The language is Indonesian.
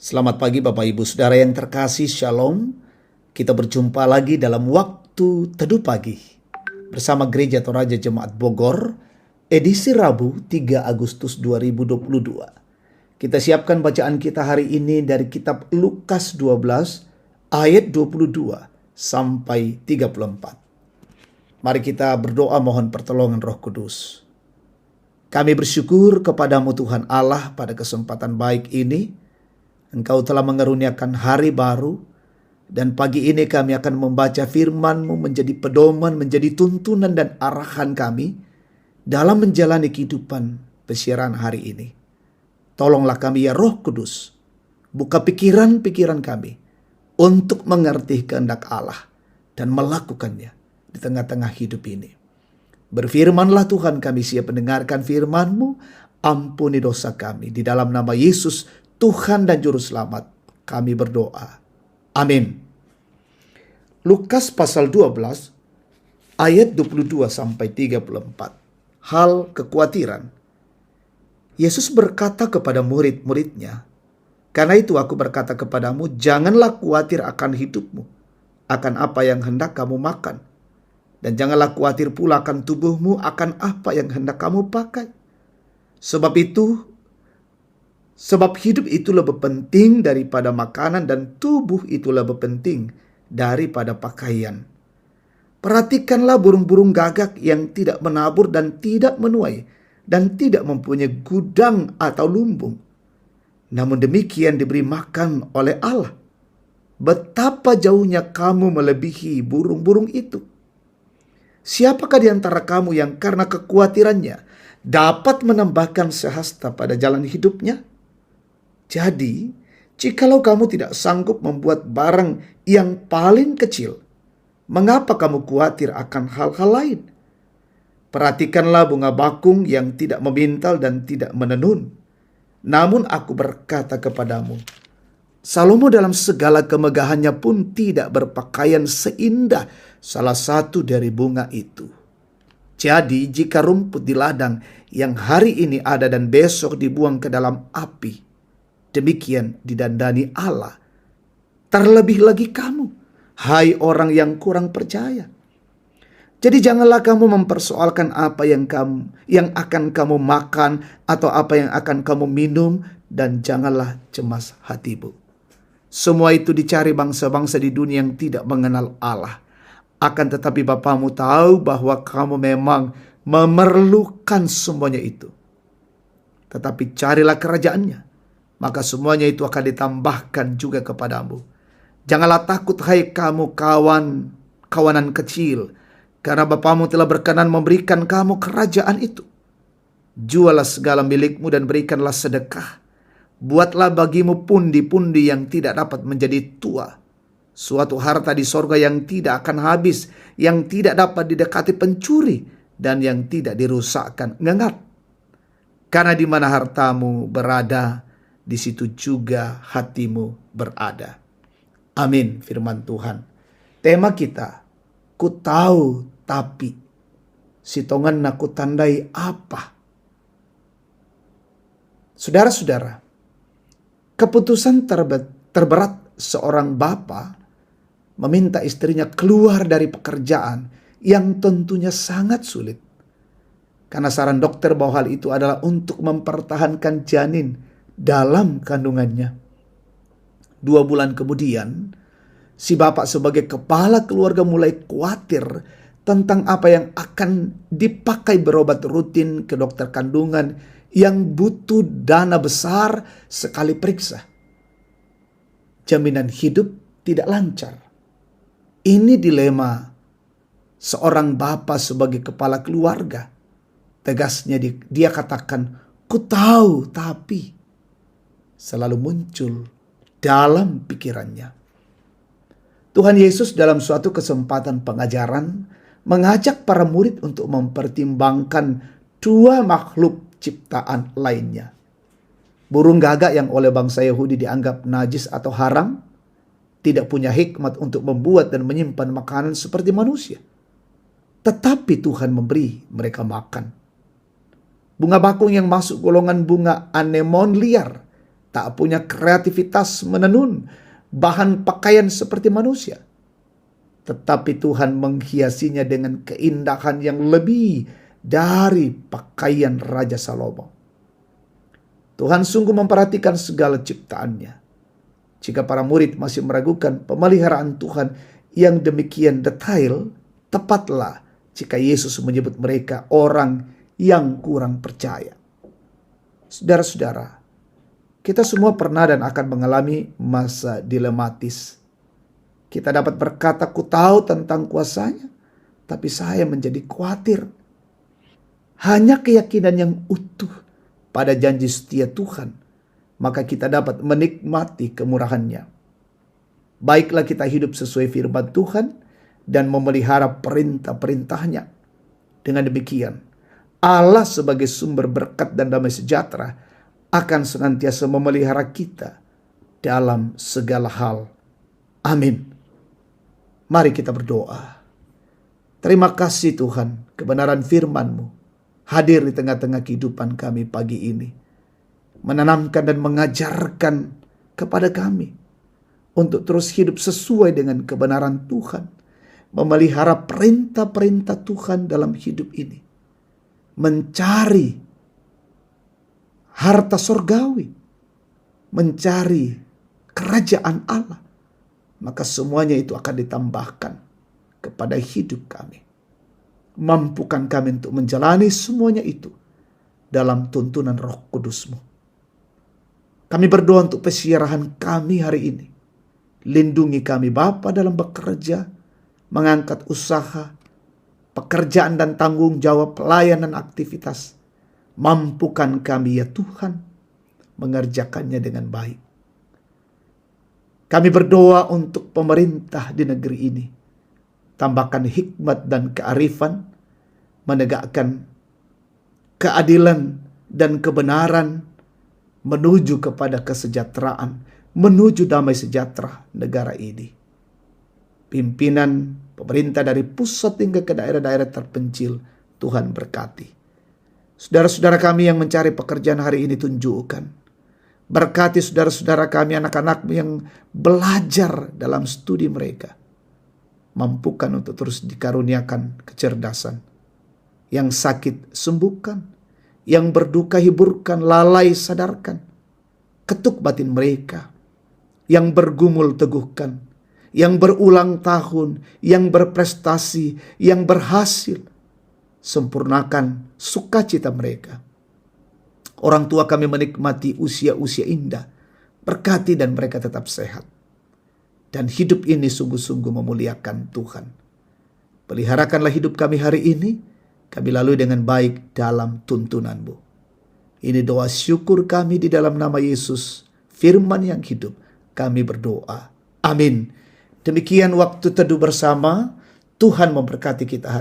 Selamat pagi Bapak Ibu Saudara yang terkasih, Shalom. Kita berjumpa lagi dalam waktu teduh pagi bersama Gereja Toraja Jemaat Bogor, edisi Rabu 3 Agustus 2022. Kita siapkan bacaan kita hari ini dari kitab Lukas 12 ayat 22 sampai 34. Mari kita berdoa mohon pertolongan Roh Kudus. Kami bersyukur kepadamu Tuhan Allah pada kesempatan baik ini. Engkau telah mengaruniakan hari baru, dan pagi ini kami akan membaca firman-Mu menjadi pedoman, menjadi tuntunan dan arahan kami dalam menjalani kehidupan pesiaran hari ini. Tolonglah kami ya Roh Kudus, buka pikiran-pikiran kami untuk mengerti kehendak Allah dan melakukannya di tengah-tengah hidup ini. Berfirmanlah Tuhan, kami siap mendengarkan firman-Mu, ampuni dosa kami. Di dalam nama Yesus, Tuhan dan Juru Selamat, kami berdoa. Amin. Lukas pasal 12 ayat 22 sampai 34. Hal kekhawatiran. Yesus berkata kepada murid-muridnya, "Karena itu aku berkata kepadamu, janganlah khawatir akan hidupmu, akan apa yang hendak kamu makan. Dan janganlah khawatir pula akan tubuhmu, akan apa yang hendak kamu pakai. Sebab hidup itu lebih penting daripada makanan, dan tubuh itu lebih penting daripada pakaian. Perhatikanlah burung-burung gagak yang tidak menabur dan tidak menuai, dan tidak mempunyai gudang atau lumbung. Namun demikian diberi makan oleh Allah. Betapa jauhnya kamu melebihi burung-burung itu. Siapakah di antara kamu yang karena kekhawatirannya dapat menambahkan sehasta pada jalan hidupnya? Jadi, jikalau kamu tidak sanggup membuat barang yang paling kecil, mengapa kamu khawatir akan hal-hal lain? Perhatikanlah bunga bakung yang tidak memintal dan tidak menenun. Namun aku berkata kepadamu, Salomo dalam segala kemegahannya pun tidak berpakaian seindah salah satu dari bunga itu. Jadi, jika rumput di ladang yang hari ini ada dan besok dibuang ke dalam api, demikian didandani Allah. Terlebih lagi kamu, hai orang yang kurang percaya. Jadi janganlah kamu mempersoalkan apa yang akan kamu makan atau apa yang akan kamu minum, dan janganlah cemas hatimu. Semua itu dicari bangsa-bangsa di dunia yang tidak mengenal Allah. Akan tetapi Bapamu tahu bahwa kamu memang memerlukan semuanya itu. Tetapi carilah kerajaannya, maka semuanya itu akan ditambahkan juga kepadamu. Janganlah takut hai kamu kawanan kecil, karena Bapamu telah berkenan memberikan kamu kerajaan itu. Jualah segala milikmu dan berikanlah sedekah. Buatlah bagimu pundi-pundi yang tidak dapat menjadi tua, suatu harta di sorga yang tidak akan habis, yang tidak dapat didekati pencuri, dan yang tidak dirusakkan ngengat. Karena di mana hartamu berada, di situ juga hatimu berada." Amin, firman Tuhan. Tema kita, ku tahu tapi sitongan naku tandai apa. Saudara-saudara, keputusan terberat seorang bapa meminta istrinya keluar dari pekerjaan yang tentunya sangat sulit. Karena saran dokter bahwa hal itu adalah untuk mempertahankan janin dalam kandungannya. 2 bulan kemudian, si bapak sebagai kepala keluarga mulai khawatir tentang apa yang akan dipakai berobat rutin ke dokter kandungan yang butuh dana besar sekali periksa. Jaminan hidup tidak lancar. Ini dilema seorang bapak sebagai kepala keluarga. Tegasnya dia katakan, ku tahu tapi, selalu muncul dalam pikirannya. Tuhan Yesus dalam suatu kesempatan pengajaran mengajak para murid untuk mempertimbangkan 2 makhluk ciptaan lainnya. Burung gagak yang oleh bangsa Yahudi dianggap najis atau haram, tidak punya hikmat untuk membuat dan menyimpan makanan seperti manusia. Tetapi Tuhan memberi mereka makan. Bunga bakung yang masuk golongan bunga anemon liar tak punya kreativitas menenun bahan pakaian seperti manusia. Tetapi Tuhan menghiasinya dengan keindahan yang lebih dari pakaian Raja Salomo. Tuhan sungguh memperhatikan segala ciptaannya. Jika para murid masih meragukan pemeliharaan Tuhan yang demikian detail, tepatlah jika Yesus menyebut mereka orang yang kurang percaya. Saudara-saudara, kita semua pernah dan akan mengalami masa dilematis. Kita dapat berkata, "Ku tahu tentang kuasanya, tapi saya menjadi khawatir." Hanya keyakinan yang utuh pada janji setia Tuhan, maka kita dapat menikmati kemurahannya. Baiklah kita hidup sesuai firman Tuhan dan memelihara perintah-perintahnya. Dengan demikian, Allah sebagai sumber berkat dan damai sejahtera akan senantiasa memelihara kita dalam segala hal. Amin. Mari kita berdoa. Terima kasih Tuhan, kebenaran firman-Mu hadir di tengah-tengah kehidupan kami pagi ini. Menanamkan dan mengajarkan kepada kami untuk terus hidup sesuai dengan kebenaran Tuhan. Memelihara perintah-perintah Tuhan dalam hidup ini. Mencari harta sorgawi. Mencari kerajaan Allah. Maka semuanya itu akan ditambahkan kepada hidup kami. Mampukan kami untuk menjalani semuanya itu dalam tuntunan Roh Kudus-Mu. Kami berdoa untuk pesiarahan kami hari ini. Lindungi kami Bapa dalam bekerja, mengangkat usaha, pekerjaan dan tanggung jawab pelayanan aktivitas. Mampukan kami ya Tuhan mengerjakannya dengan baik. Kami berdoa untuk pemerintah di negeri ini. Tambahkan hikmat dan kearifan, menegakkan keadilan dan kebenaran, menuju kepada kesejahteraan, menuju damai sejahtera negara ini. Pimpinan pemerintah dari pusat hingga ke daerah-daerah terpencil, Tuhan berkati. Saudara-saudara kami yang mencari pekerjaan hari ini, tunjukkan. Berkati saudara-saudara kami, anak-anak yang belajar dalam studi mereka. Mampukan untuk terus dikaruniakan kecerdasan. Yang sakit sembuhkan. Yang berduka hiburkan, lalai sadarkan. Ketuk batin mereka. Yang bergumul teguhkan. Yang berulang tahun, yang berprestasi, yang berhasil. Sempurnakan sukacita mereka. Orang tua kami menikmati usia-usia indah. Berkati dan mereka tetap sehat. Dan hidup ini sungguh-sungguh memuliakan Tuhan. Peliharakanlah hidup kami hari ini. Kami lalui dengan baik dalam tuntunan-Mu. Ini doa syukur kami di dalam nama Yesus. Firman yang hidup. Kami berdoa. Amin. Demikian waktu teduh bersama. Tuhan memberkati kita hari ini.